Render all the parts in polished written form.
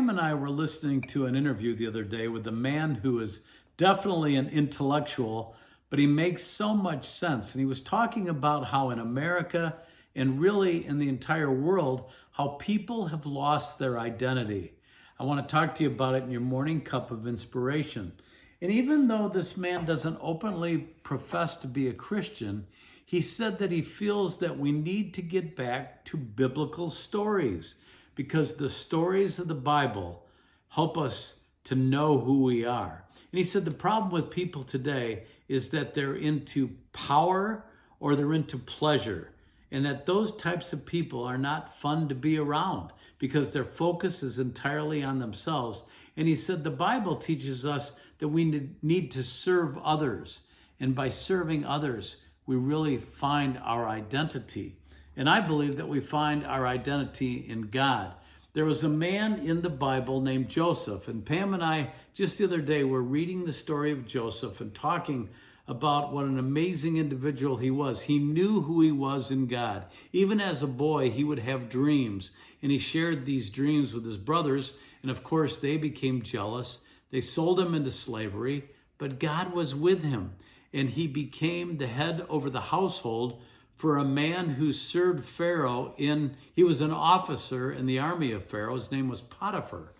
Pam and I were listening to an interview the other day with a man who is definitely an intellectual, but he makes so much sense. And he was talking about how in America and really in the entire world, how people have lost their identity. I want to talk to you about it in your morning cup of inspiration. And even though this man doesn't openly profess to be a Christian, he said that he feels that we need to get back to biblical stories because the stories of the Bible help us to know who we are. And he said the problem with people today is that they're into power or they're into pleasure, and that those types of people are not fun to be around because their focus is entirely on themselves. And he said the Bible teaches us that we need to serve others, and by serving others, we really find our identity. And I believe that we find our identity in God. There was a man in the Bible named Joseph, and Pam and I just the other day were reading the story of Joseph and talking about what an amazing individual he was. He knew who he was in God. Even as a boy, he would have dreams, and he shared these dreams with his brothers, and of course they became jealous. They sold him into slavery, but God was with him, and he became the head over the household for a man who served Pharaoh he was an officer in the army of Pharaoh. His name was Potiphar.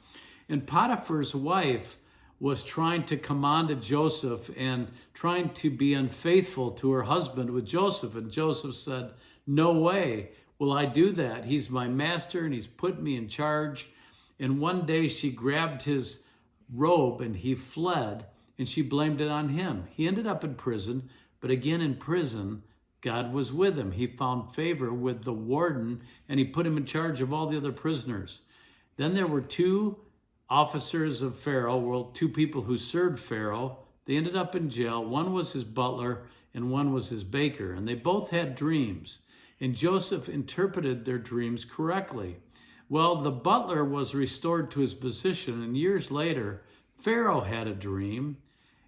And Potiphar's wife was trying to come on to Joseph and trying to be unfaithful to her husband with Joseph. And Joseph said, "No way will I do that. He's my master and he's put me in charge." And one day she grabbed his robe and he fled, and she blamed it on him. He ended up in prison, but again in prison, God was with him. He found favor with the warden, and he put him in charge of all the other prisoners. Then there were two officers of Pharaoh, well, two people who served Pharaoh. They ended up in jail. One was his butler and one was his baker, and they both had dreams. And Joseph interpreted their dreams correctly. Well, the butler was restored to his position, and years later, Pharaoh had a dream,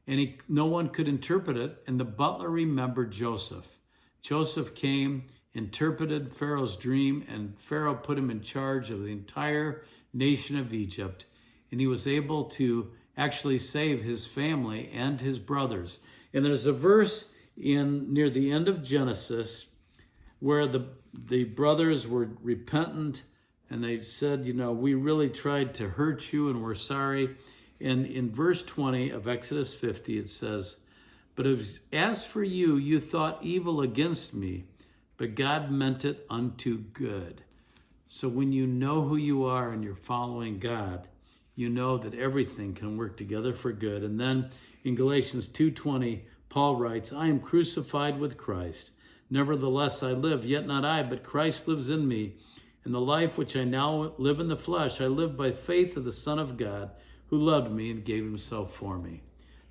and no one could interpret it, and the butler remembered Joseph. Joseph came, interpreted Pharaoh's dream, and Pharaoh put him in charge of the entire nation of Egypt, and he was able to actually save his family and his brothers. And there's a verse near the end of Genesis where the brothers were repentant, and they said, we really tried to hurt you and we're sorry. And in verse 20 of Exodus 50, it says, "But as for you, you thought evil against me, but God meant it unto good." So when you know who you are and you're following God, you know that everything can work together for good. And then in Galatians 2:20, Paul writes, "I am crucified with Christ. Nevertheless I live, yet not I, but Christ lives in me. And the life which I now live in the flesh, I live by faith of the Son of God, who loved me and gave himself for me."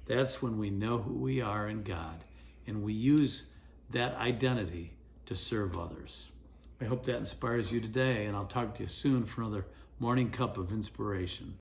That's when we know who we are in God, and we use that identity to serve others. I hope that inspires you today, and I'll talk to you soon for another morning cup of inspiration.